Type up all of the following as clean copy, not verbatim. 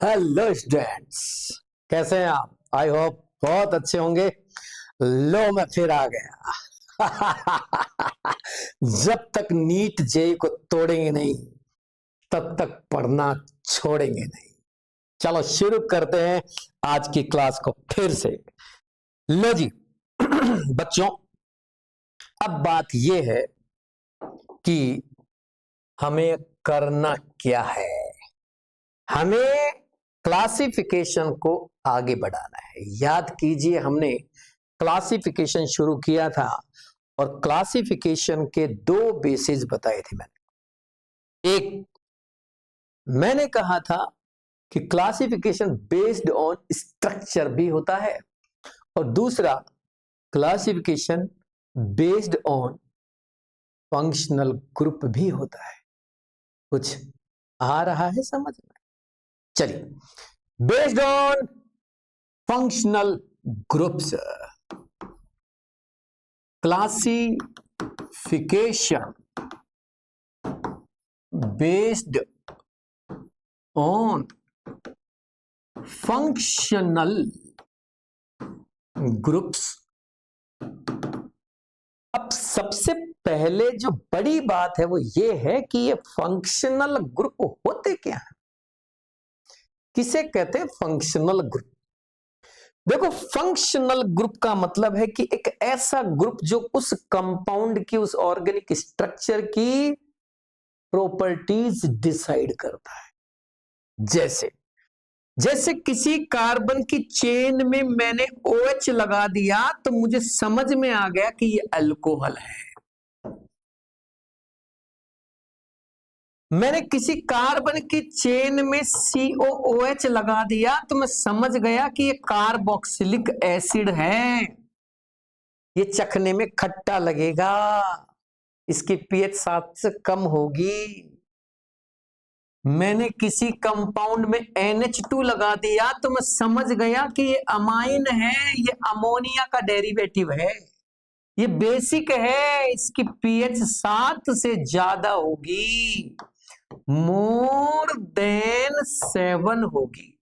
Hello students, कैसे हैं आप? आई होप बहुत अच्छे होंगे। लो मैं फिर आ गया। जब तक नीट जेई को तोड़ेंगे नहीं तब तक पढ़ना छोड़ेंगे नहीं। चलो शुरू करते हैं आज की क्लास को फिर से। लो जी। बच्चों, अब बात यह है कि हमें करना क्या है। हमें क्लासिफिकेशन को आगे बढ़ाना है। याद कीजिए, हमने क्लासिफिकेशन शुरू किया था और क्लासिफिकेशन के दो बेसिस बताए थे मैंने। एक, मैंने कहा था कि क्लासिफिकेशन बेस्ड ऑन स्ट्रक्चर भी होता है और दूसरा classification based on functional group भी होता है। कुछ आ रहा है समझ में? चलिए, based on functional groups, classification based on functional groups। अब सबसे पहले जो बड़ी बात है वो ये है कि ये फंक्शनल ग्रुप होते क्या है, किसे कहते हैं फंक्शनल ग्रुप। देखो, फंक्शनल ग्रुप का मतलब है कि एक ऐसा ग्रुप जो उस कंपाउंड की, उस ऑर्गेनिक स्ट्रक्चर की प्रॉपर्टीज डिसाइड करता है। जैसे जैसे किसी कार्बन की चेन में मैंने OH लगा दिया तो मुझे समझ में आ गया कि ये अल्कोहल है। मैंने किसी कार्बन की चेन में COOH लगा दिया तो मैं समझ गया कि ये कार्बोक्सिलिक एसिड है। ये चखने में खट्टा लगेगा, इसकी pH 7 से कम होगी। मैंने किसी कंपाउंड में NH2 लगा दिया तो मैं समझ गया कि ये अमाइन है, ये अमोनिया का डेरिवेटिव है, ये बेसिक है, इसकी pH 7 से ज्यादा होगी, मोर देन 7 होगी।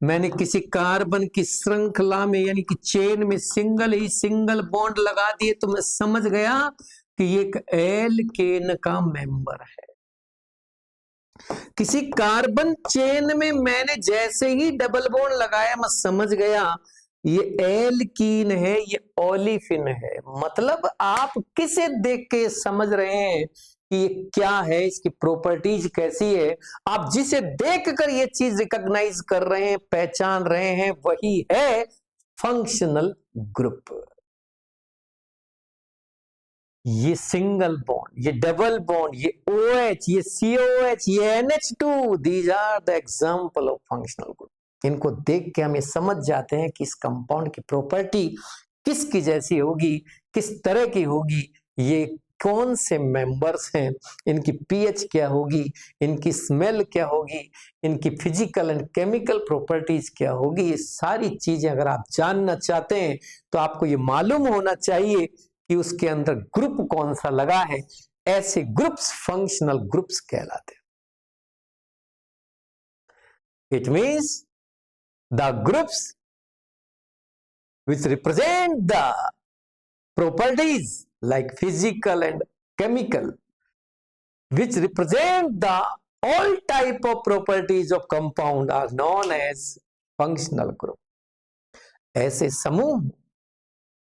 मैंने किसी कार्बन की श्रृंखला में यानी कि चेन में सिंगल बॉन्ड लगा दिए तो मैं समझ गया कि ये एक एल्केन का मेंबर है। किसी कार्बन चेन में मैंने जैसे ही डबल बॉन्ड लगाया मैं समझ गया ये एल्कीन है, ये ओलिफिन है। मतलब आप किसे देख के समझ रहे हैं कि ये क्या है, इसकी प्रॉपर्टीज कैसी है। आप जिसे देखकर ये चीज रिकॉग्नाइज कर रहे हैं, पहचान रहे हैं, वही है फंक्शनल ग्रुप। ये सिंगल बॉन्ड, ये डबल बॉन्ड, ये OH, ये COH, ये NH2, these are the example of functional group. इनको देख के हम ये समझ जाते हैं कि इस कंपाउंड की प्रॉपर्टी किसकी जैसी होगी, किस तरह की होगी, ये कौन से मेंबर्स हैं, इनकी pH क्या होगी, इनकी स्मेल क्या होगी, इनकी फिजिकल एंड केमिकल प्रॉपर्टीज क्या होगी। ये सारी चीजें अगर आप जानना चाहते हैं तो आपको ये मालूम होना चाहिए कि उसके अंदर ग्रुप कौन सा लगा है। ऐसे ग्रुप्स फंक्शनल ग्रुप्स कहलाते हैं। It means the groups which represent the properties like physical and chemical, which represent the all type of properties of compound are known as functional group। ऐसे समूह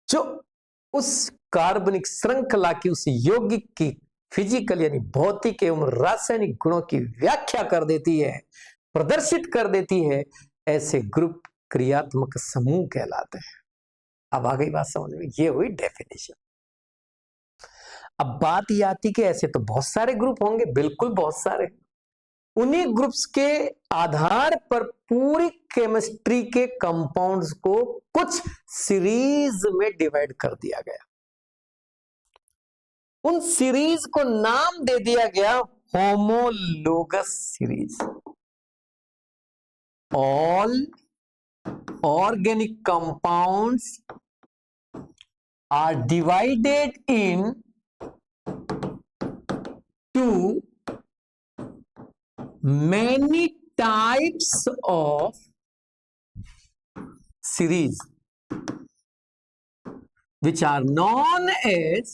जो उस कार्बनिक श्रृंखला की, उस यौगिक की फिजिकल यानी भौतिक एवं रासायनिक गुणों की व्याख्या कर देती है, प्रदर्शित कर देती है, ऐसे ग्रुप क्रियात्मक समूह कहलाते हैं। अब आ गई बात समझ में? ये हुई डेफिनेशन। अब बात ये आती कि ऐसे तो बहुत सारे ग्रुप होंगे, बिल्कुल बहुत सारे। उन्हीं ग्रुप्स के आधार पर पूरी केमिस्ट्री के कंपाउंड्स को कुछ सीरीज में डिवाइड कर दिया गया। उन सीरीज को नाम दे दिया गया homologous series. All organic compounds are divided into many types of series which are known as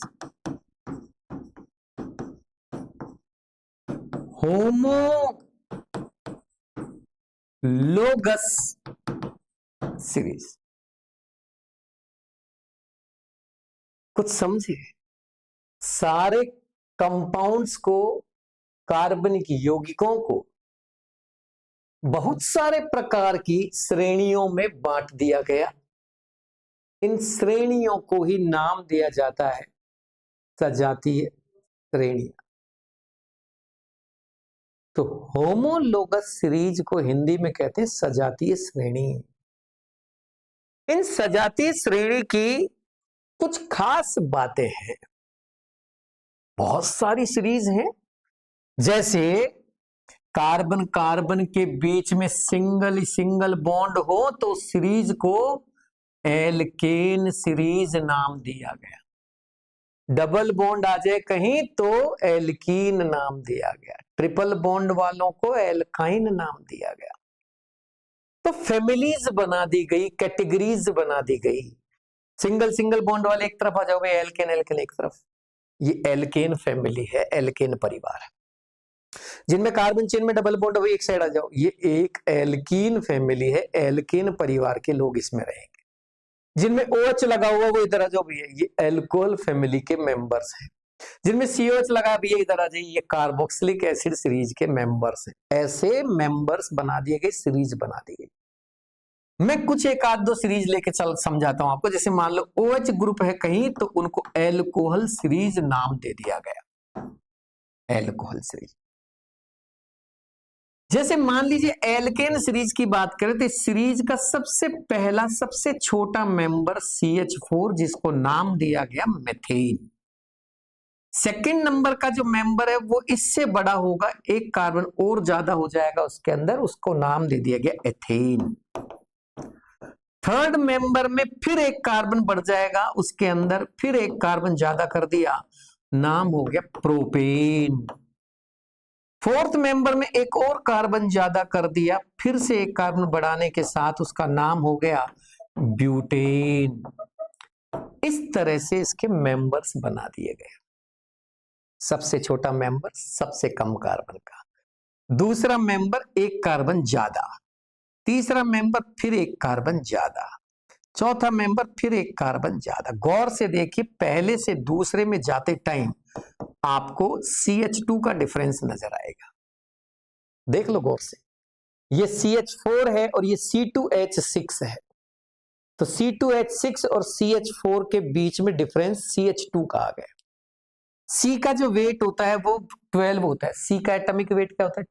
homologous series. कुछ समझे? सारे कंपाउंड्स को, कार्बनिक यौगिकों को बहुत सारे प्रकार की श्रेणियों में बांट दिया गया। इन श्रेणियों को ही नाम दिया जाता है सजातीय श्रेणियां। तो होमोलोगस सीरीज को हिंदी में कहते हैं सजातीय श्रेणी। इन सजातीय श्रेणी की कुछ खास बातें हैं। बहुत सारी सीरीज हैं, जैसे कार्बन कार्बन के बीच में सिंगल बॉन्ड हो तो सीरीज को एल्केन सीरीज नाम दिया गया। डबल बॉन्ड आ जाए कहीं तो एल्कीन नाम दिया गया। ट्रिपल बॉन्ड वालों को एल्काइन नाम दिया गया। तो फैमिलीज बना दी गई, कैटेगरीज बना दी गई। सिंगल बॉन्ड वाले एक तरफ आ जाओगे, एल्केन एक तरफ। ये एल्केन फैमिली है, एल्केन परिवार है। जिनमें कार्बन चेन में डबल बॉन्ड हो एक साइड आ जाओ, ये एक एल्कीन फैमिली है, एल्केन परिवार के लोग इसमें रहेंगे। जिनमें OH लगा हुआ वो इधर आ जाओ भैया, ये एल्कोहल फैमिली के मेंबर्स हैं। जिनमें COH लगा भैया इधर आ जाइए, ये कार्बोक्सिलिक एसिड सीरीज के मेंबर्स हैं। ऐसे मेंबर्स बना दिए गए, सीरीज बना दी गई। मैं कुछ एक आध दो सीरीज लेके चल समझाता हूं आपको। जैसे मान लो OH ग्रुप है कहीं तो उनको एल्कोहल सीरीज नाम दे दिया गया, एल्कोहल सीरीज। जैसे मान लीजिए एल्केन सीरीज की बात करें तो इस सीरीज का सबसे पहला सबसे छोटा मेंबर CH4, जिसको नाम दिया गया मेथेन। सेकंड नंबर का जो मेंबर है वो इससे बड़ा होगा, एक कार्बन और ज्यादा हो जाएगा उसके अंदर, उसको नाम दे दिया गया एथेन। थर्ड मेंबर में फिर एक कार्बन बढ़ जाएगा, उसके अंदर फिर एक कार्बन ज्यादा कर दिया, नाम हो गया प्रोपेन। फोर्थ मेंबर में एक और कार्बन ज्यादा कर दिया, फिर से एक कार्बन बढ़ाने के साथ उसका नाम हो गया ब्यूटेन। इस तरह से इसके मेंबर्स बना दिए गए। सबसे छोटा मेंबर सबसे कम कार्बन का, दूसरा मेंबर एक कार्बन ज्यादा, तीसरा मेंबर फिर एक कार्बन ज्यादा, चौथा मेंबर फिर एक कार्बन ज्यादा। गौर से देखिए, पहले से दूसरे में जाते टाइम आपको CH2 का डिफरेंस नजर आएगा। देख लो गौर से, ये CH4 है और ये C2H6 है। तो C2H6 और CH4 के बीच में डिफरेंस CH2 का आ गया। C का जो वेट होता है वो 12 होता है। C का एटॉमिक वेट क्या होता है?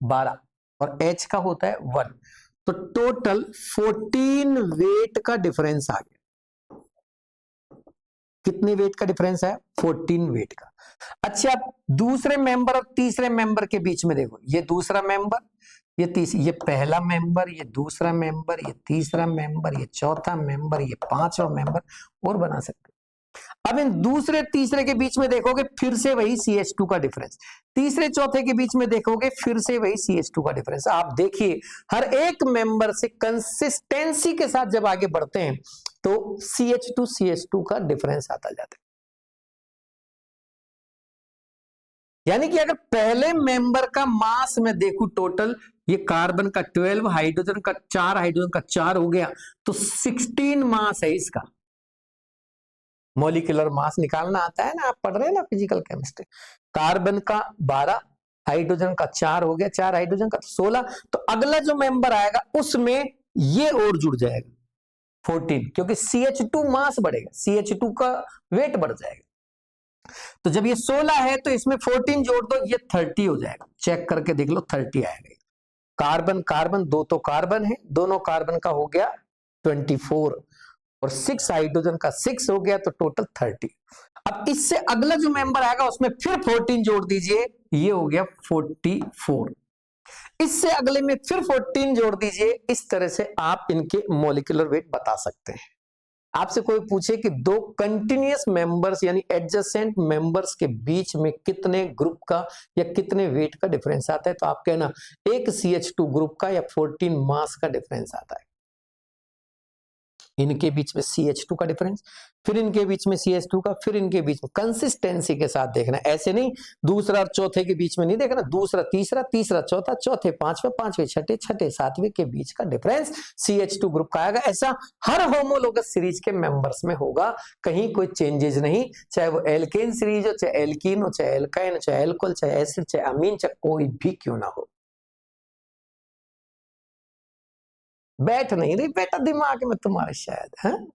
12 और H का होता है 1। तो टोटल 14 वेट का डिफरेंस आ गया। कितनी वेट का डिफरेंस है? 14 वेट का। अच्छा, दूसरे मेंबर और तीसरे मेंबर के बीच में देखो, ये दूसरा मेंबर, ये पहला मेंबर, ये दूसरा मेंबर, ये तीसरा मेंबर, ये चौथा मेंबर, ये पांचवा मेंबर, और बना सकते। अब इन दूसरे तीसरे के बीच में देखोगे फिर से वही CH2 का डिफरेंस, तीसरे चौथे के बीच में देखोगे फिर से वही CH2 का डिफरेंस। आप देखिए, हर एक मेंबर से कंसिस्टेंसी के साथ जब आगे बढ़ते हैं तो CH2 का डिफरेंस आता जाता है। यानी कि अगर पहले मेंबर का मास में देखूं टोटल, ये कार्बन का 12, हाइड्रोजन का 4, हाइड्रोजन का 4 हो गया, तो 16 मास है इसका। मॉलिक्यूलर मास निकालना आता है ना, आप पढ़ रहे हैं ना फिजिकल केमिस्ट्री। कार्बन का 12, हाइड्रोजन का 4 हो गया, 4 हाइड्रोजन का 16। तो अगला जो मेंबर आएगा उसमें ये और जुड़ जाएगा 14, क्योंकि CH2 मास बढ़ेगा, CH2 का वेट बढ़ जाएगा। तो जब ये 16 है तो इसमें 14 जोड़ दो, ये 30 हो जाएगा। चेक करके देख लो, 30 आएगा। कार्बन कार्बन, दो तो कार्बन है, दोनों कार्बन का हो गया 24 और 6 हाइड्रोजन का 6 हो गया, तो टोटल 30। अब इससे अगला जो मेंबर आएगा उसमें फिर 14 जोड़ दीजिए, ये हो गया 44। इससे अगले में फिर 14 जोड़ दीजिए। इस तरह से आप इनके मॉलिक्यूलर वेट बता सकते हैं। आपसे कोई पूछे कि दो कंटिन्यूअस मेंबर्स यानी एडजेसेंट मेंबर्स के बीच में कितने ग्रुप का या कितने वेट का डिफरेंस आता है, तो आप कहना एक CH2 ग्रुप का या 14 मास का डिफरेंस आता है। इनके बीच में CH2 का डिफरेंस, फिर इनके बीच में CH2 का, फिर इनके बीच में कंसिस्टेंसी के साथ देखना, ऐसे नहीं दूसरा और चौथे के बीच में नहीं देखना, दूसरा तीसरा, तीसरा चौथा, चौथे पांचवे, पांचवे छठे, छठे सातवें के बीच का डिफरेंस CH2 ग्रुप का आएगा। ऐसा हर होमोलोगस सीरीज के मेंबर्स में होगा, कहीं कोई चेंजेस नहीं, चाहे वो एल्केन सीरीज हो, चाहे एल्कीन हो, चाहे एल्काइन हो, चाहे एल्कोहल, चाहे एसिड, चाहे अमीन, चाहे कोई भी क्यों ना हो। बैठ नहीं रही बेटा दिमाग में तुम्हारे शायद, है?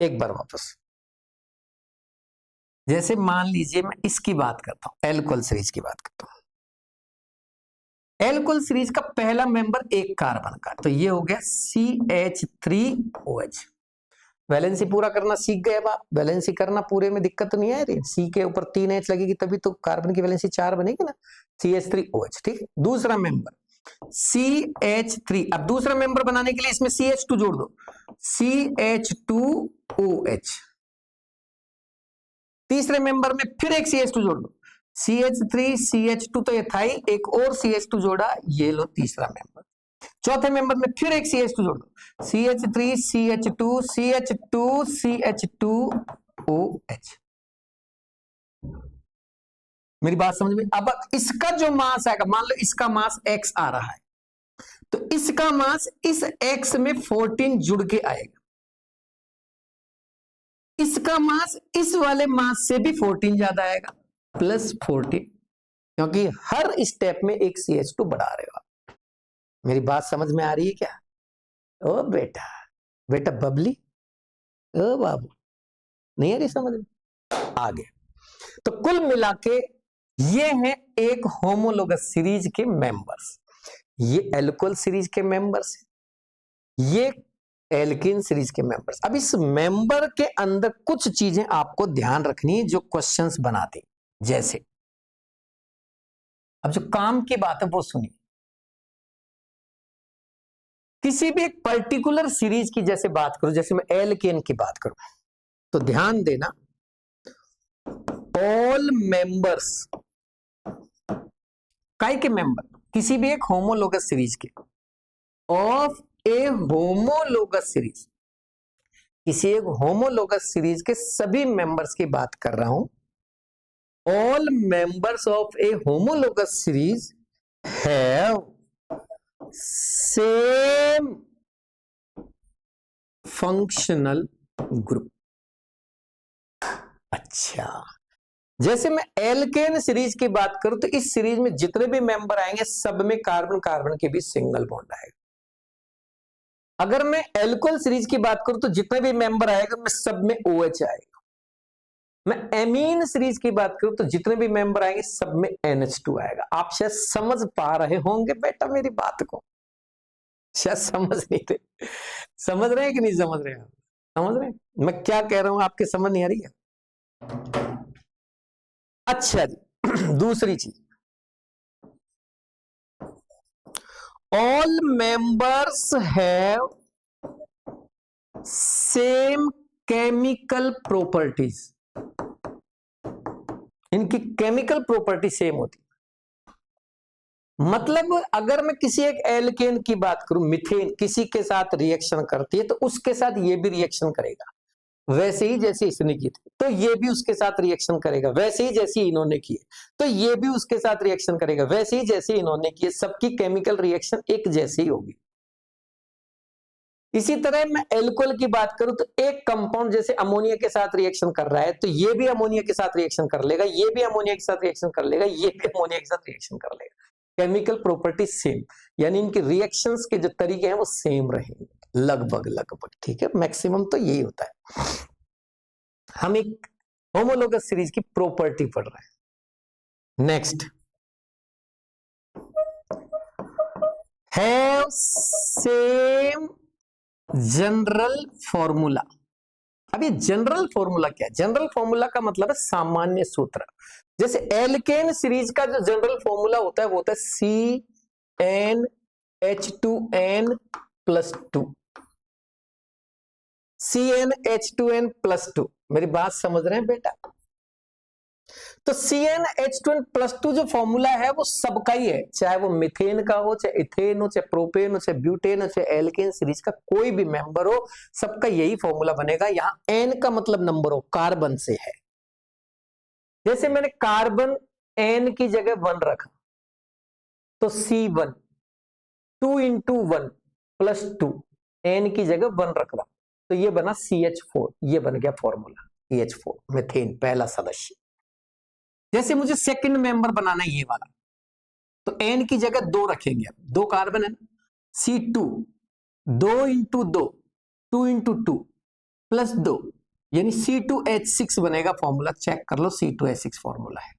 एक बार वापस, जैसे मान लीजिए मैं इसकी बात करता हूं, एल्कोहल सीरीज की बात करता हूं। एल्कोहल सीरीज का पहला मेंबर एक कार्बन का, तो ये हो गया CH3OH। वैलेंसी पूरा करना सीख गए। अब आप वैलेंसी करना पूरे में दिक्कत तो नहीं आ रही, C के ऊपर 3 H लगेगी तभी तो कार्बन की वैलेंसी 4 बनेगी ना, CH3OH। ठीक है, दूसरा मेंबर CH3। अब दूसरा मेंबर बनाने के लिए इसमें CH2 जोड़ दो, CH2OH। तीसरे मेंबर में फिर एक CH2 जोड़ दो, CH3 CH2, तो ये था ही, एक और CH2 जोड़ा, ये लो तीसरा मेंबर। चौथे मेंबर में फिर एक CH2 जोड़ दो, CH3 CH2 CH2 CH2OH। मेरी बात समझ में? अब इसका जो मास आएगा, मान लो इसका मास X आ रहा है, तो इसका मास इस X में 14 जुड़ के आएगा, इसका मास इस वाले मास से भी 14 ज्यादा आएगा, प्लस 14, क्योंकि हर स्टेप में एक CH2 बढ़ा रहे हो आप। मेरी बात समझ में आ रही है क्या? ओ बेटा, बेटा बबली, ओ बाबू, नहीं आ रही समझ में? आगे तो कुल मिला के ये है एक होमोलोगस सीरीज के मेंबर्स, ये एल्कोहल सीरीज के मेंबर्स, ये एल्कीन सीरीज के मेंबर्स। अब इस मेंबर के अंदर कुछ चीजें आपको ध्यान रखनी है जो क्वेश्चंस बनाती, जैसे अब जो काम की बात है वो सुनिए। किसी भी एक पर्टिकुलर सीरीज की जैसे बात करूं, जैसे मैं एल्केन की बात करूं, तो ध्यान देना, ऑल मेंबर्स काय के मेंबर किसी भी एक होमोलोगस सीरीज के, ऑफ ए होमोलोगस सीरीज, किसी एक होमोलोगस सीरीज के सभी मेंबर्स की बात कर रहा हूं। All members of A homologous series have same functional group. अच्छा, जैसे मैं एल्केन सीरीज की बात करूं तो इस सीरीज में जितने भी मेंबर आएंगे सब में कार्बन कार्बन के बीच सिंगल बॉन्ड आएगा। अगर मैं एल्कोहल सीरीज की बात करूं तो जितने भी मेंबर आएगा मैं सब में OH आएगा। मैं एमीन सीरीज की बात करूं तो जितने भी मेंबर आएंगे सब में NH2 आएगा। आप शायद समझ पा रहे होंगे बेटा मेरी बात को, शायद समझ नहीं रहे, समझ रहे हैं कि नहीं समझ रहे हैं? समझ रहे हैं मैं क्या कह रहा हूं? आपके समझ नहीं आ रही है? अच्छा जी, दूसरी चीज, all members have same chemical properties, इनकी केमिकल प्रॉपर्टी सेम होती। मतलब अगर मैं किसी एक एल्केन की बात करूं, मीथेन किसी के साथ रिएक्शन करती है तो उसके साथ ये भी रिएक्शन करेगा, वैसे ही जैसे इसने की थी, तो ये भी उसके साथ रिएक्शन करेगा, वैसे ही जैसे इन्होंने की है, तो ये भी उसके साथ रिएक्शन करेगा, वैसे ही जैसे इन्होंने की है। सबकी केमिकल रिएक्शन एक जैसी होगी। इसी तरह मैं एल्कोहल की बात करूं तो एक कंपाउंड जैसे अमोनिया के साथ रिएक्शन कर रहा है तो ये भी अमोनिया के साथ रिएक्शन कर लेगा, ये भी अमोनिया के साथ रिएक्शन कर लेगा, ये भी अमोनिया के साथ रिएक्शन कर लेगा। केमिकल प्रॉपर्टी सेम, यानी इनके रिएक्शंस के जो तरीके हैं वो सेम रहेंगे लगभग लगभग। ठीक है, मैक्सिमम तो यही होता है। हम एक होमोलोगस सीरीज की प्रॉपर्टी पढ़ रहे हैं। Next, have same general formula. अब ये जनरल फॉर्मूला क्या है? जनरल फॉर्मूला का मतलब है सामान्य सूत्र। जैसे एल्केन सीरीज का जो जनरल फॉर्मूला होता है वो होता है CnH2n+2। CnH2n+2। मेरी बात समझ रहे हैं बेटा? तो CnH2n+2 जो फॉर्मूला है वो सबका ही है, चाहे वो मीथेन का हो, चाहे इथेन हो, चाहे प्रोपेन हो, चाहे ब्यूटेन हो, चाहे एल्केन सीरीज का कोई भी मेंबर हो, सबका यही फॉर्मूला बनेगा। यहां N का मतलब नंबर हो, कार्बन से है। जैसे मैंने कार्बन N की जगह 1 रखा तो C1, 2 × 1 + 2, N की जगह 1 रख रहा तो ये बना CH4। ये बन गया फॉर्मूला CH4, मीथेन पहला सदस्य। जैसे मुझे सेकंड मेंबर बनाना है ये वाला, तो N की जगह 2 रखेंगे। अब 2 कार्बन है ना, C2, 2 × 2, 2 × 2 + 2, यानी C2H6 बनेगा फॉर्मूला। चेक कर लो, C2H6 फॉर्मूला है।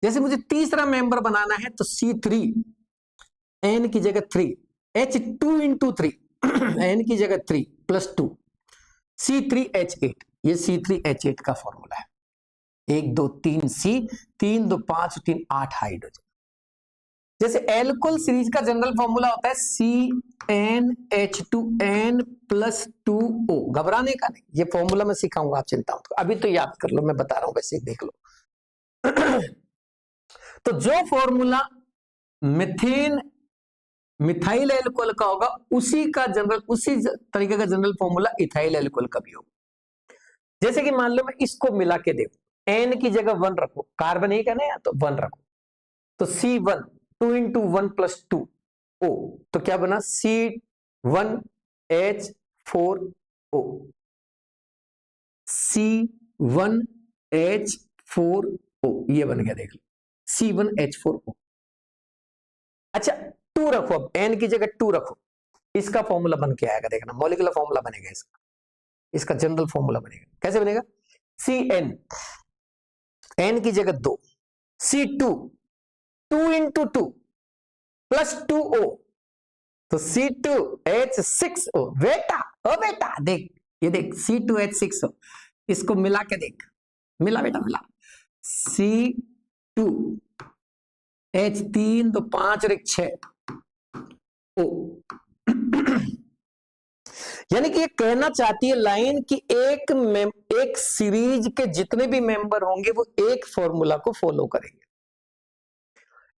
जैसे मुझे तीसरा मेंबर बनाना है तो C3, N की जगह 3, H2 × 3, N की जगह 3 + 2, C3H8, ये C3H8 का फॉर्मूला है। 1 2 3 C, 3 2 5 3 8 हाइड्रोजन। जैसे एल्कोहल सीरीज का जनरल फॉर्मूला होता है CnH2n + 2O। घबराने का नहीं, ये फॉर्मूला मैं सिखाऊंगा, आप चिंता मत करो, अभी तो याद कर लो, मैं बता रहा हूं, वैसे देख लो। तो जो फॉर्मूला मिथेन मिथाइल एल्कोहल का होगा उसी तरीके का जनरल फॉर्मूला इथाइल एल्कोहल का भी होगा। जैसे कि मान लो मैं इसको मिला के देखो, N की जगह 1 रखो, कार्बन एक है ना, तो 1 रखो, तो C1, 2 × 1 + 2O, तो क्या बना C1H4O, C1H4O, ये बन गया, देख लो C1H4O। अच्छा 2 रखो, अब N की जगह 2 रखो, इसका फॉर्मूला बन के आएगा, देखना मॉलिक्यूलर फॉर्मूला बनेगा इसका जनरल फॉर्मूला बनेगा। कैसे बनेगा? Cn, N की जगह 2, C2, 2 × 2 + 2O, तो C2H6O। बेटा देख, ये देख C2H6O, इसको मिला के देख, मिला बेटा मिला, C2 H3 तो 5 और 1 6 O। यानी कि ये कहना चाहती है लाइन कि एक सीरीज के जितने भी मेंबर होंगे वो एक फॉर्मूला को फॉलो करेंगे।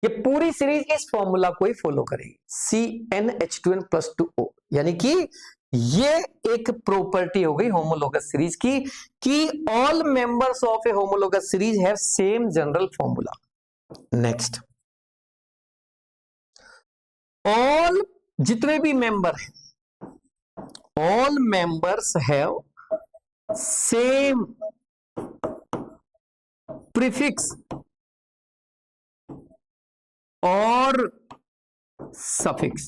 ये पूरी सीरीज इस फॉर्मूला को ही फॉलो करेगी, CnH2n + 2O। यानी कि ये एक प्रॉपर्टी हो गई होमोलोगस सीरीज की कि all members of A homologous series have same general formula. Next, all जितने भी मेंबर हैं, all members have same prefix और सफिक्स।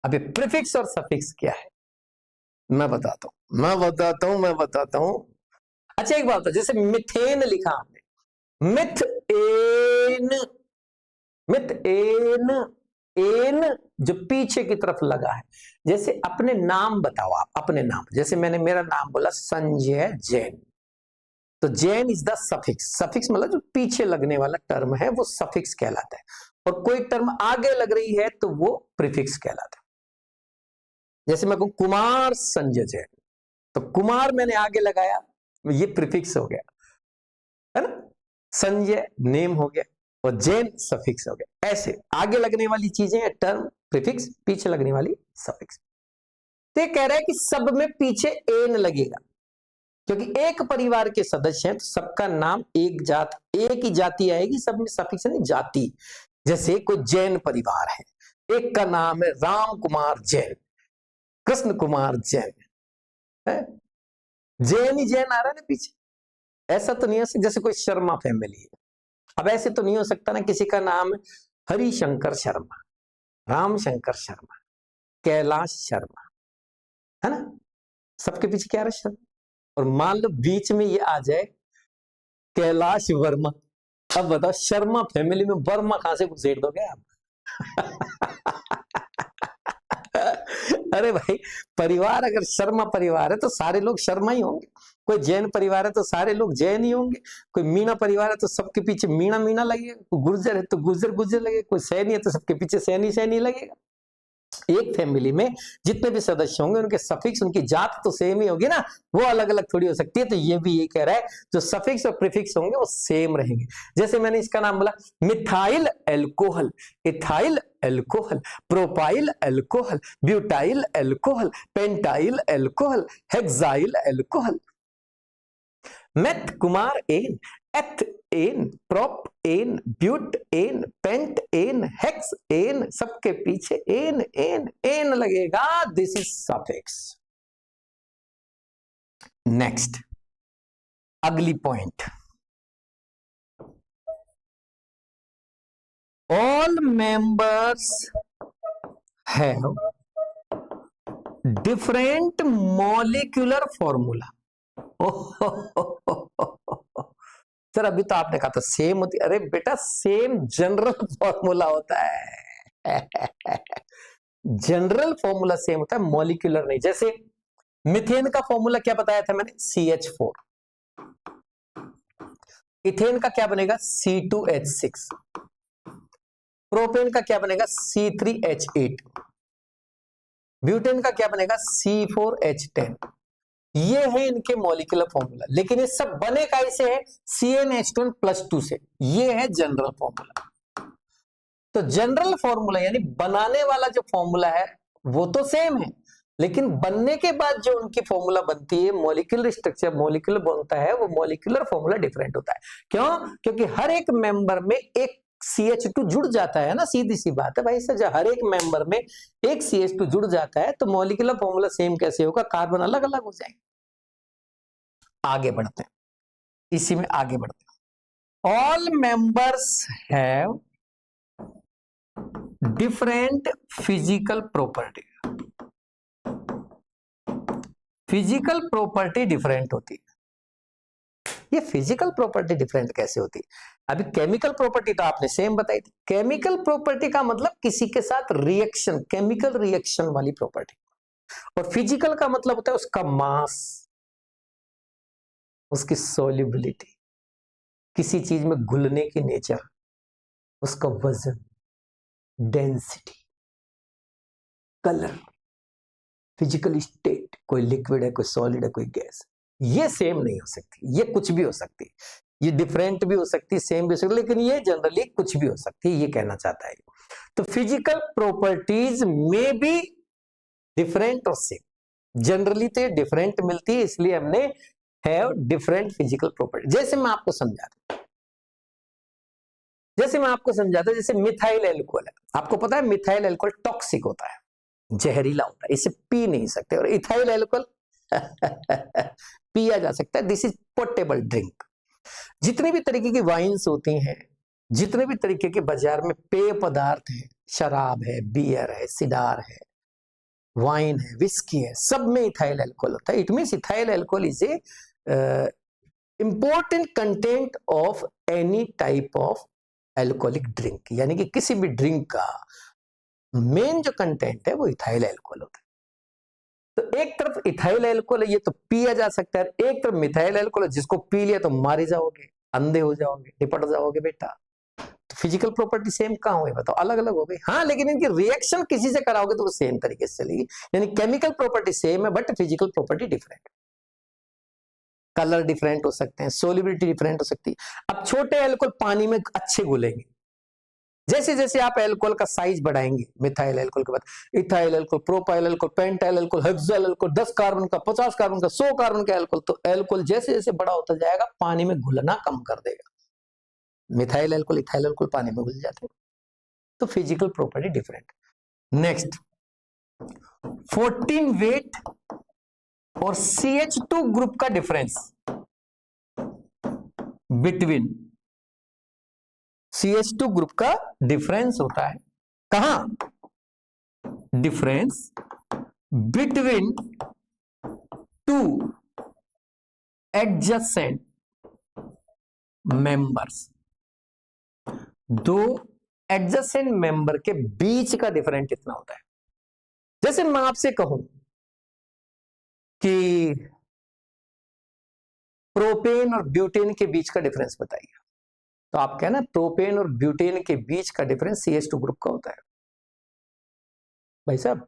अभी प्रीफिक्स और सफिक्स क्या है मैं बताता हूं। अच्छा एक बात, जैसे मिथेन लिखा हमने, मिथेन एन जो पीछे की तरफ लगा है। जैसे अपने नाम बताओ, आप अपने नाम, जैसे मैंने मेरा नाम बोला संजय जैन, तो Jain is the suffix. Suffix मतलब जो पीछे लगने वाला टर्म है वो सफिक्स कहलाता है, और कोई टर्म आगे लग रही है तो वो प्रीफिक्स कहलाता है। जैसे मैं कहूं कुमार संजय जैन, तो कुमार मैंने आगे लगाया, ये प्रीफिक्स हो गया, है ना, संजय नेम हो गया और जैन सफिक्स हो गया। ऐसे आगे लगने वाली चीजें टर्म प्रीफिक्स, पीछे लगने वाली सफिक्स। तो ये कह रहा है कि सब में पीछे एन लगेगा, क्योंकि एक परिवार के सदस्य हैं तो सबका नाम एक ही जाति आएगी, सब में सफिक्स नहीं, जाति। जैसे कोई जैन परिवार है, एक का नाम है राम कुमार जैन, कृष्ण कुमार जैन, जैन ही जैन आ रहा है ना पीछे। ऐसा तो नहीं हो सकता जैसे कोई शर्मा फैमिली है, अब ऐसे तो नहीं हो सकता ना किसी का नाम हरिशंकर शर्मा, रामशंकर शर्मा, कैलाश शर्मा, है ना, सबके पीछे क्या रहा शर्मा। और मान लो बीच में ये आ जाए कैलाश वर्मा, अब बताओ शर्मा फैमिली में वर्मा कहां से घुसेड़ दोगे आप? अरे भाई, परिवार अगर शर्मा परिवार है तो सारे लोग शर्मा ही होंगे, कोई जैन परिवार है तो सारे लोग जैन ही होंगे, कोई मीणा परिवार है तो सबके पीछे मीणा मीणा लगेगा, कोई गुर्जर है तो गुर्जर गुर्जर लगेगा, कोई सैनी है तो सबके पीछे सैनी सैनी लगेगा। एक फैमिली में जितने भी सदस्य होंगे उनके सफिक्स, उनकी जात तो सेम ही होगी ना, वो अलग अलग थोड़ी हो सकती है। तो ये भी ये कह रहा है जो सफिक्स और प्रीफिक्स होंगे वो सेम रहेंगे। जैसे मैंने इसका नाम बोला methyl alcohol, ethyl alcohol, propyl alcohol, butyl alcohol, pentyl alcohol, hexyl alcohol. Meth कुमार ane, eth ane, prop ane, but ane, pent ane, hex ane, सबके पीछे एन एन एन लगेगा। This is suffix. नेक्स्ट, अगली point, all members have different molecular formula. Sir अभी तो आपने कहा था सेम होती, अरे बेटा सेम जनरल फॉर्मूला होता है। जनरल फॉर्मूला सेम होता है, मॉलिक्यूलर नहीं। जैसे मिथेन का फॉर्मूला क्या बताया था मैंने, CH4। इथेन का क्या बनेगा, C2H6। प्रोपेन का क्या बनेगा, C3H8। ब्यूटेन का क्या बनेगा, C4H10। ये है इनके मॉलिक्यूलर फॉर्मूला, लेकिन ये सब बने कैसे है, CnH2n+2 से। ये है जनरल फॉर्मूला। तो जनरल फॉर्मूला यानी बनाने वाला जो फॉर्मूला है वो तो सेम है, लेकिन बनने के बाद जो उनकी फॉर्मूला बनती है, मॉलिक्यूलर स्ट्रक्चर, मॉलिक्यूलर बनता है, वो मॉलिक्यूलर फॉर्मूला डिफरेंट होता है। क्यों? क्योंकि हर एक मेंबर में एक CH2 जुड़ जाता है ना, सीधी सी बात है भाई सर। जब हर एक मेंबर में एक CH2 जुड़ जाता है तो मॉलिक्यूलर फॉर्मूला सेम कैसे होगा, कार्बन अलग अलग हो जाएंगे। आगे बढ़ते हैं, इसी में आगे बढ़ते हैं। All members have different physical property. Physical property different होती है। ये फिजिकल प्रॉपर्टी डिफरेंट कैसे होती है? अभी केमिकल प्रॉपर्टी तो आपने सेम बताई थी। केमिकल प्रॉपर्टी का मतलब किसी के साथ रिएक्शन, केमिकल रिएक्शन वाली प्रॉपर्टी। और फिजिकल का मतलब होता है उसका मास, उसकी सोल्युबिलिटी, किसी चीज में घुलने की नेचर, उसका वजन, डेंसिटी, कलर, फिजिकल स्टेट, कोई लिक्विड है, कोई सॉलिड है, कोई गैस। ये सेम नहीं हो सकती, ये कुछ भी हो सकती, ये डिफरेंट भी हो सकती, सेम भी हो सकती, लेकिन ये जनरली कुछ भी हो सकती है, ये कहना चाहता है। तो फिजिकल प्रॉपर्टीज में भी डिफरेंट और सेम, जनरली तो ये डिफरेंट मिलती है, इसलिए हमने हैव डिफरेंट फिजिकल प्रॉपर्टी। जैसे मैं आपको समझाता हूं, जैसे मिथाइल एल्कोहल है, आपको पता है मिथाइल एल्कोहल टॉक्सिक होता है, जहरीला होता है, इसे पी नहीं सकते। और इथाइल एल्कोहल पिया जा सकता है, दिस इज पोर्टेबल ड्रिंक। जितनी भी तरीके की वाइन्स होती हैं, जितने भी तरीके के बाजार में पेय पदार्थ हैं, शराब है, बियर है, सिडार है, वाइन है, विस्की है, सब में इथाइल एल्कोहल होता है। It means ethyl alcohol is a important content of any type of alcoholic drink, यानी कि किसी भी ड्रिंक का मेन जो कंटेंट है वो इथाइल एल्कोहल होता है। तो एक तरफ इथाइल एल्कोहल है, ये तो पिया जा सकता है, एक तरफ मिथाइल एल्कोहल है, जिसको पी लिया तो मारे जाओगे, अंधे हो जाओगे, निपट जाओगे बेटा। तो फिजिकल प्रॉपर्टी सेम कहां हुई बताओ, अलग अलग हो गई। हाँ, लेकिन इनकी रिएक्शन किसी से कराओगे तो वो सेम तरीके से चलेगी, यानी केमिकल प्रॉपर्टी सेम है but physical property different. Colour different हो सकते हैं, सोल्युबिलिटी डिफरेंट हो सकती है। अब छोटे एल्कोहल पानी में अच्छे घुलेंगे, जैसे जैसे आप एल्कोहल का साइज बढ़ाएंगे, मिथाइल एल्कोहल के बाद ethyl alcohol, propyl alcohol, pentyl alcohol, hexyl alcohol, 10 carbon का, 50 कार्बन का, 100 कार्बन का एल्कोहल, तो एल्कोहल जैसे जैसे बड़ा होता जाएगा पानी में घुलना कम कर देगा। मिथाइल एल्कोहल, इथाइल एल्कोहल पानी में घुल जाते हैं। तो physical property different. Next, 14 weight और CH2 ग्रुप का डिफरेंस बिटवीन, CH2 ग्रुप का डिफरेंस होता है कहां, difference between two adjacent members. दो एडजेसेंट मेंबर के बीच का डिफरेंस इतना होता है। जैसे मैं आपसे कहूं कि प्रोपेन और ब्यूटेन के बीच का डिफरेंस बताइए, तो आप कहना प्रोपेन और ब्यूटेन के बीच का डिफरेंस CH2 ग्रुप का होता है। भाई साहब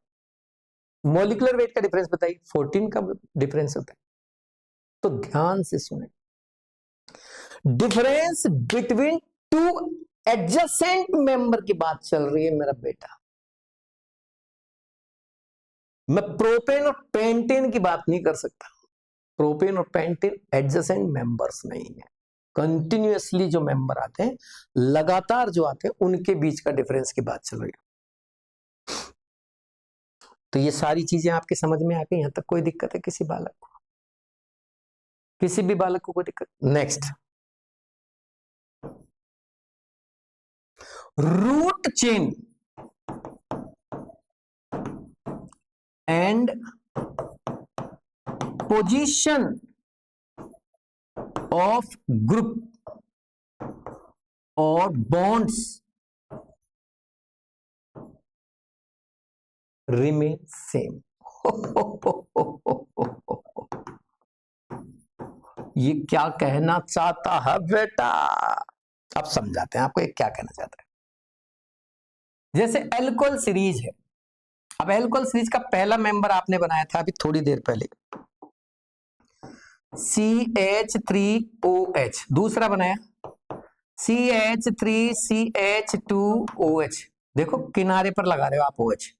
मॉलिक्यूलर वेट का डिफरेंस बताइए, 14 का डिफरेंस होता है। तो ध्यान से सुने, difference between two adjacent member की बात चल रही है मेरा बेटा। मैं प्रोपेन और पेंटेन की बात नहीं कर सकता। प्रोपेन और पेंटेन एडजेसेंट मेंबर्स नहीं है, कंटिन्यूअसली जो मेंबर आते हैं, लगातार जो आते हैं, उनके बीच का डिफरेंस की बात चल रही है। तो ये सारी चीजें आपके समझ में आ गई, यहां तक कोई दिक्कत है किसी बालक को? किसी भी बालक को कोई दिक्कत? Next, root chain and position of group और बॉन्ड्स रिमेन सेम। ये क्या कहना चाहता है बेटा? अब समझाते हैं आपको ये क्या कहना चाहता है। जैसे एल्कोहल सीरीज है, अब एल्कोहल सीरीज का पहला मेंबर आपने बनाया था अभी थोड़ी देर पहले, CH3OH। दूसरा बनाया CH3CH2OH, देखो किनारे पर लगा रहे हो आप OH।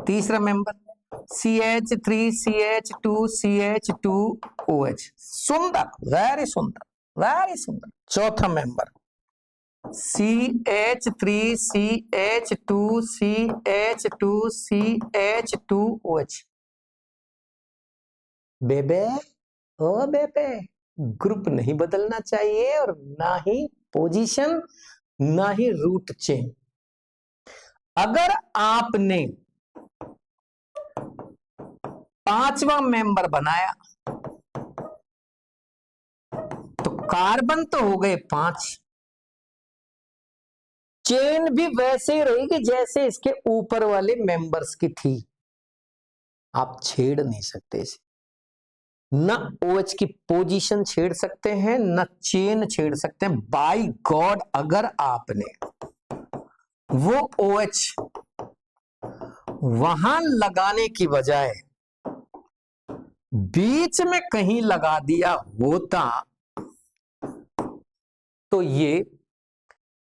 तीसरा मेंबर CH3CH2CH2OH, सुंदर, वेरी सुंदर, वेरी सुंदर। चौथा मेंबर CH3CH2CH2CH2OH। बेबे ओ बेबे, ग्रुप नहीं बदलना चाहिए और ना ही पोजीशन, ना ही रूट चेन। अगर आपने पांचवा मेंबर बनाया तो कार्बन तो हो गए 5, चेन भी वैसे ही रहेगी जैसे इसके ऊपर वाले मेंबर्स की थी। आप छेड़ नहीं सकते इसे, न OH की पोजीशन छेड़ सकते हैं, न चेन छेड़ सकते हैं। बाय गॉड, अगर आपने वो OH वहां लगाने की बजाय बीच में कहीं लगा दिया होता तो ये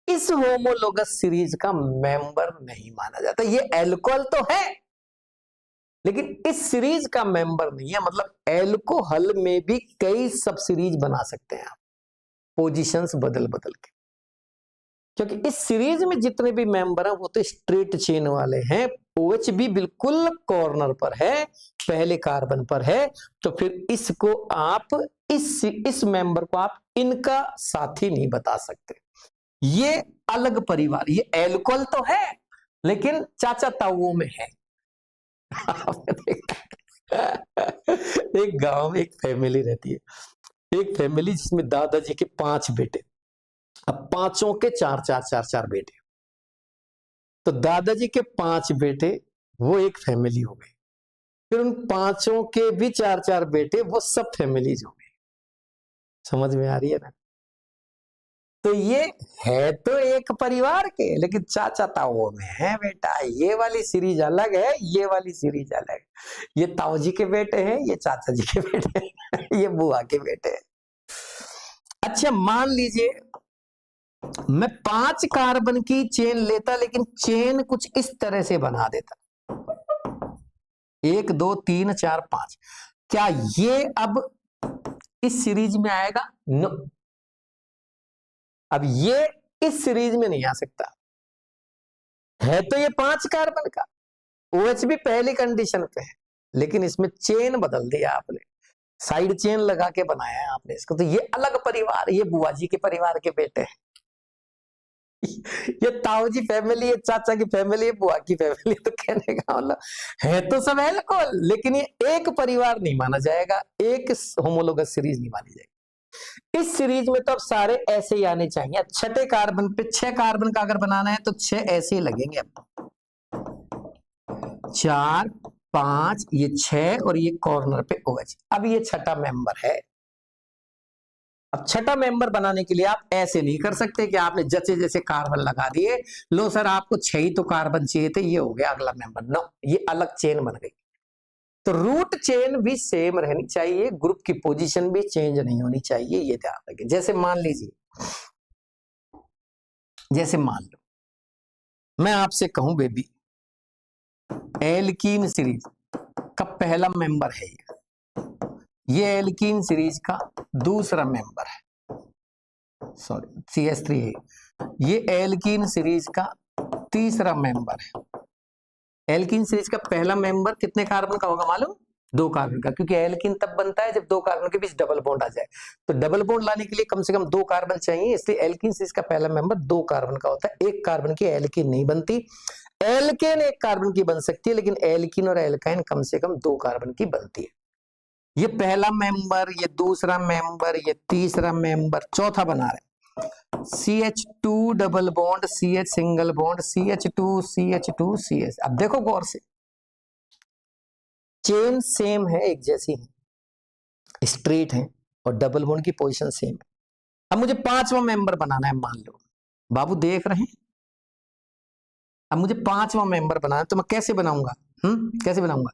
इस होमोलोगस सीरीज का मेंबर नहीं माना जाता। ये एल्कोहल तो है लेकिन इस सीरीज का मेंबर नहीं है। मतलब एल्कोहल में भी कई सब सीरीज बना सकते हैं आप, पोजीशंस बदल बदल के, क्योंकि इस सीरीज में जितने भी मेंबर हैं वो तो स्ट्रेट चेन वाले हैं। OH भी बिल्कुल कॉर्नर पर है, पहले कार्बन पर है, तो फिर इसको आप इस मेंबर को आप इनका साथी नहीं बता सकते। ये अलग परिवार, ये एल्कोहल तो है लेकिन चाचा ताऊओं में है। एक गांव में एक फैमिली रहती है, एक फैमिली जिसमें दादाजी के 5 बेटे, अब पांचों के 4 बेटे, तो दादाजी के 5 बेटे वो एक फैमिली हो गई, फिर उन पांचों के भी 4 बेटे, वो सब फैमिलीज हो गई। समझ में आ रही है ना? तो ये है तो एक परिवार के, लेकिन चाचा ताऊ में है बेटा। ये वाली सीरीज अलग है, ये वाली सीरीज अलग है। ये ताऊ जी के बेटे हैं, ये चाचा जी के बेटे हैं, ये बुआ के बेटे हैं। अच्छा मान लीजिए मैं 5 कार्बन की चेन लेता, लेकिन चेन कुछ इस तरह से बना देता, 1 2 3 4 5। क्या ये अब इस सीरीज में आएगा? नो। अब ये इस सीरीज में नहीं आ सकता। है तो ये 5 कार्बन का, OH भी पहली कंडीशन पे है, लेकिन इसमें चेन बदल दिया आपने, साइड चेन लगा के बनाया है आपने इसको। तो ये अलग परिवार, ये बुआ जी के परिवार के बेटे हैं। ये ताऊ जी फैमिली, ये चाचा की फैमिली, ये बुआ की फैमिली। तो कहने का मतलब है तो सब एल्कोहल, लेकिन ये एक परिवार नहीं माना जाएगा, एक होमोलोगस सीरीज नहीं मानी जाएगी। इस सीरीज में तो अब सारे ऐसे ही आने चाहिए। छठे कार्बन पे 6 कार्बन का अगर बनाना है तो 6 ऐसे ही लगेंगे। अब 4 5, ये 6 और ये कॉर्नर पे OH। अब ये छठा मेंबर है, अब छठा मेंबर बनाने के लिए आप ऐसे नहीं कर सकते कि आपने जैसे जैसे कार्बन लगा दिए, लो सर आपको 6 ही तो कार्बन चाहिए थे, ये हो गया अगला मेंबर। नो, ये अलग चेन बन गई। तो रूट चेन भी सेम रहनी चाहिए, ग्रुप की पोजीशन भी चेंज नहीं होनी चाहिए, ये ध्यान रखें। जैसे मान लीजिए, जैसे मान लो मैं आपसे कहूं बेबी, एल्कीन सीरीज का पहला मेंबर है ये एल्कीन सीरीज का दूसरा मेंबर है, सॉरी CH3 है, ये एल्कीन सीरीज का तीसरा मेंबर है। एल्कीन सीरीज का पहला मेंबर कितने कार्बन का होगा मालूम? 2 कार्बन का, क्योंकि एल्कीन तब बनता है जब 2 कार्बन के बीच डबल बॉन्ड आ जाए। तो डबल बॉन्ड लाने के लिए कम से कम 2 कार्बन चाहिए, इसलिए एल्कीन सीरीज का पहला मेंबर 2 कार्बन का होता है। 1 कार्बन की एल्कीन नहीं बनती। एल्केन 1 कार्बन की बन सकती है, लेकिन एल्कीन और एल्काइन कम से कम 2 कार्बन की बनती है। ये पहला मेंबर, ये दूसरा मेंबर, ये तीसरा मेंबर, चौथा बना रहे CH2 double bond CH single bond CH2 CH2 CH। अब देखो गौर से, चेन सेम है, एक जैसी है, स्ट्रेट है और डबल बॉन्ड की पोजीशन सेम है। अब मुझे 5वां मेंबर बनाना है, मान लो बाबू देख रहे हैं, अब मुझे 5वां मेंबर बनाना है, तो मैं कैसे बनाऊंगा? कैसे बनाऊंगा?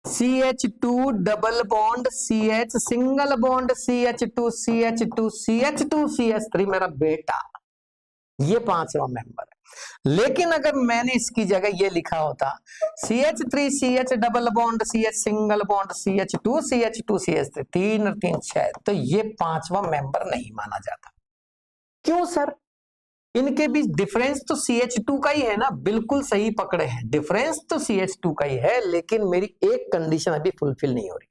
CH2 double bond CH single bond CH2 CH2 CH2 CH3 मेरा बेटा, ये 5वां मेंबर है। लेकिन अगर मैंने इसकी जगह ये लिखा होता CH3 CH double bond CH single bond CH2 CH2 CH3, 3 और 3 6, तो ये 5वां मेंबर नहीं माना जाता। क्यों सर? इनके बीच डिफरेंस तो CH2 का ही है ना। बिल्कुल सही पकड़े हैं, डिफरेंस तो CH2 का ही है, लेकिन मेरी एक कंडीशन अभी फुलफिल नहीं हो रही,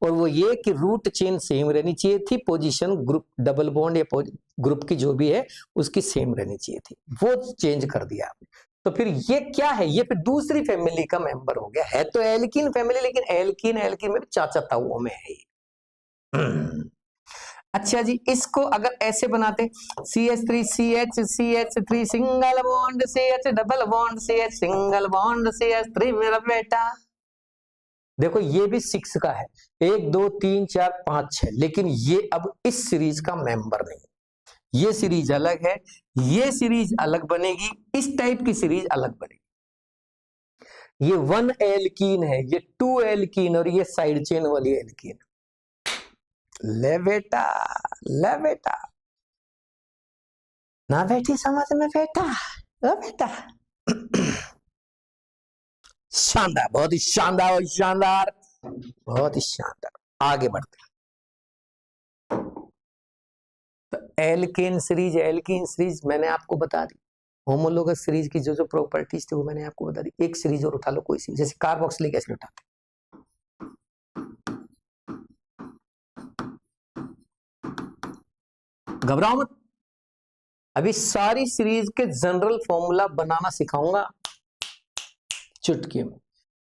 और वो ये कि रूट चेन सेम रहनी चाहिए थी, पोजीशन ग्रुप डबल बॉन्ड या ग्रुप की जो भी है उसकी सेम रहनी चाहिए थी, वो चेंज कर दिया आपने। तो फिर ये क्या है? ये फिर दूसरी फैमिली का मेंबर हो गया। है तो एल्कीन फैमिली, लेकिन एल्कीन एल्कीन में चाचा ताऊओं में है। अच्छा जी, इसको अगर ऐसे बनाते CH3 CH CH3 single bond CH double bond CH single bond CH3 मेरा बेटा, देखो ये भी 6 का है, 1 2 3 4 5 6, लेकिन ये अब इस सीरीज का मेंबर नहीं। ये सीरीज अलग है, ये सीरीज अलग बनेगी, इस टाइप की सीरीज अलग बनेगी। ये 1 एल्कीन है, ये 2 एल्कीन, और ये साइड चेन वाली एल्कीन। ले बेटा, ले बेटा, ना बैठी समझ में बेटा, ओ बेटा। शानदार, बहुत ही शानदार, बहुत शानदार, बहुत ही शानदार। आगे बढ़ते हैं। तो एल्केन सीरीज मैंने आपको बता दी। होमोलोगस सीरीज की जो जो प्रॉपर्टीज थी वो मैंने आपको बता दी। एक सीरीज और उठा लो, कोई सी, जैसे कार्बोक्सिलिक एसिड उठाते, घबराओ मत, अभी सारी सीरीज के जनरल फॉर्मूला बनाना सिखाऊंगा चुटकी में।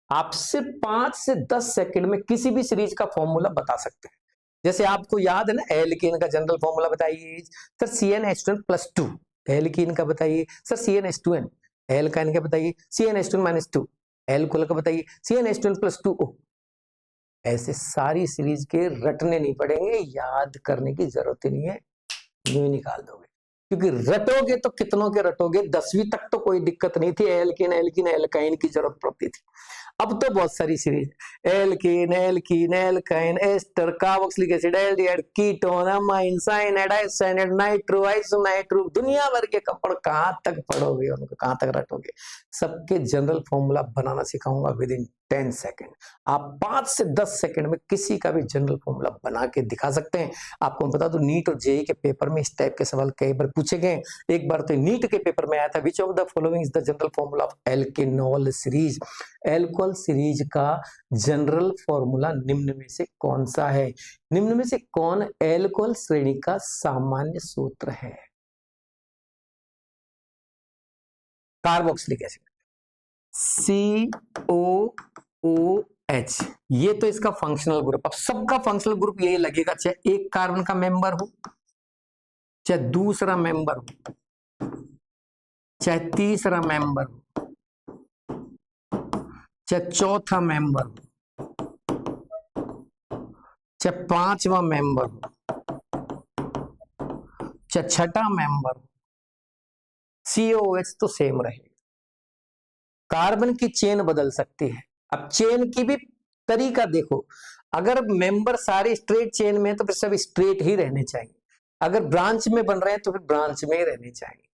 आप सिर्फ 5 से 10 सेकंड में किसी भी सीरीज का फॉर्मूला बता सकते हैं। जैसे आपको याद है ना, एल्केन का जनरल फॉर्मूला बताइए सर, CnH2+2। एल्केन का बताइए सर CnH2n। एल्काइन का बताइए CnH2-2। एल्कोहल का बताइए CnH2n+2O। ऐसे सारी सीरीज के रटने नहीं पड़ेंगे, याद करने की जरूरत ही नहीं है, यूं ही निकाल दोगे। क्योंकि रटोगे तो कितनों के रटोगे, 10वीं तक तो कोई दिक्कत नहीं थी, एल्केन एल्कीन एल्काइन की जरूरत पड़ती थी। अब तो बहुत सारी series, alkene alkene alkyne ester carboxylic acid aldehyde ketone amine cyanide isocyanide nitro isonitro, दुनिया भर के कपड़ कहां तक पढ़ोगे, उनको कहां तक रटोगे। सबके जनरल फॉर्मूला बनाना सिखाऊंगा विद इन 10 सेकंड। आप 5 से 10 सेकंड में किसी का भी जनरल फॉर्मूला बना के दिखा सकते हैं। आपको बता दूं, नीट और जेईई के पेपर में इस टाइप के सवाल कई बार पूछे गए। एक बार तो नीट के पेपर में आया था, which of the following is the general formula of alkanol series. Alcohol series का जनरल फॉर्मूला निम्न में से कौन सा है? निम्न में से कौन एल्कोहल श्रेणी का सामान्य सूत्र है? कार्बोक्सिलिक एसिड COOH, ये तो इसका फंक्शनल ग्रुप। अब सबका फंक्शनल ग्रुप यही लगेगा, चाहे एक कार्बन का मेंबर हो, चाहे दूसरा मेंबर हो, चाहे तीसरा मेंबर हो, चाहे चौथा मेंबर हो, चाहे 5वां मेंबर हो, छठा मेंबर COOH तो सेम रहेगा। कार्बन की चेन बदल सकती है। अब चेन की भी तरीका देखो, अगर मेंबर सारे स्ट्रेट चेन में तो फिर सब स्ट्रेट ही रहने चाहिए, अगर ब्रांच में बन रहे हैं तो फिर ब्रांच में ही रहने चाहिए,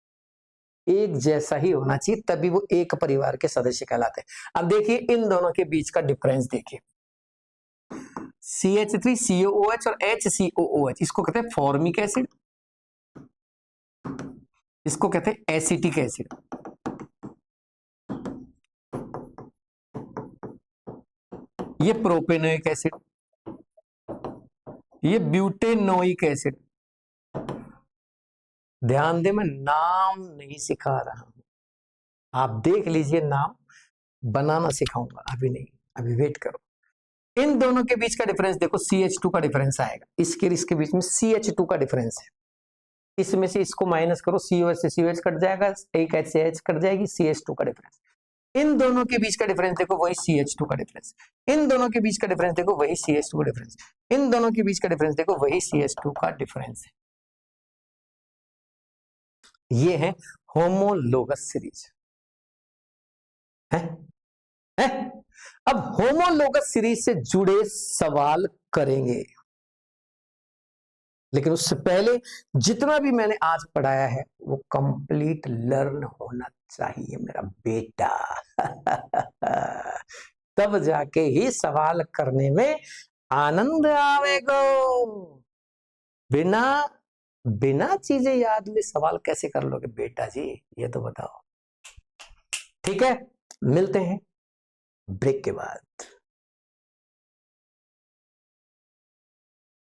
एक जैसा ही होना चाहिए, तभी वो एक परिवार के सदस्य कहलाते हैं। अब देखिए इन दोनों के बीच का डिफरेंस देखिए, CH3COOH और HCOOH, इसको कहते हैं फॉर्मिक एसिड, इसको कहते हैं एसिटिक एसिड। ये प्रोपेनोइक एसिड, ये ब्यूटेनोइक एसिड। ध्यान दे, मैं नाम नहीं सिखा रहा हूं, आप देख लीजिए, नाम बनाना सिखाऊंगा, अभी नहीं, अभी वेट करो। इन दोनों के बीच का डिफरेंस देखो, CH2 का डिफरेंस आएगा, इसके बीच में CH2 का डिफरेंस है, इसमें से इसको माइनस करो, COH से COH कट जाएगा, एक H से H कट जाएगी, CH2 का डिफरेंस। इन दोनों के बीच का डिफरेंस देखो, वही CH2 का डिफरेंस। इन दोनों के बीच का डिफरेंस देखो, वही CH2 का डिफरेंस। इन दोनों के बीच का डिफरेंस देखो, वही CH2 का डिफरेंस है। ये है होमोलोगस सीरीज है? अब होमोलोगस सीरीज से जुड़े सवाल करेंगे, लेकिन उससे पहले जितना भी मैंने आज पढ़ाया है वो कंप्लीट लर्न होना चाहिए मेरा बेटा। तब जाके ही सवाल करने में आनंद आवेगा। बिना बिना चीजें याद में सवाल कैसे कर लोगे बेटा जी, ये तो बताओ। ठीक है, मिलते हैं ब्रेक के बाद।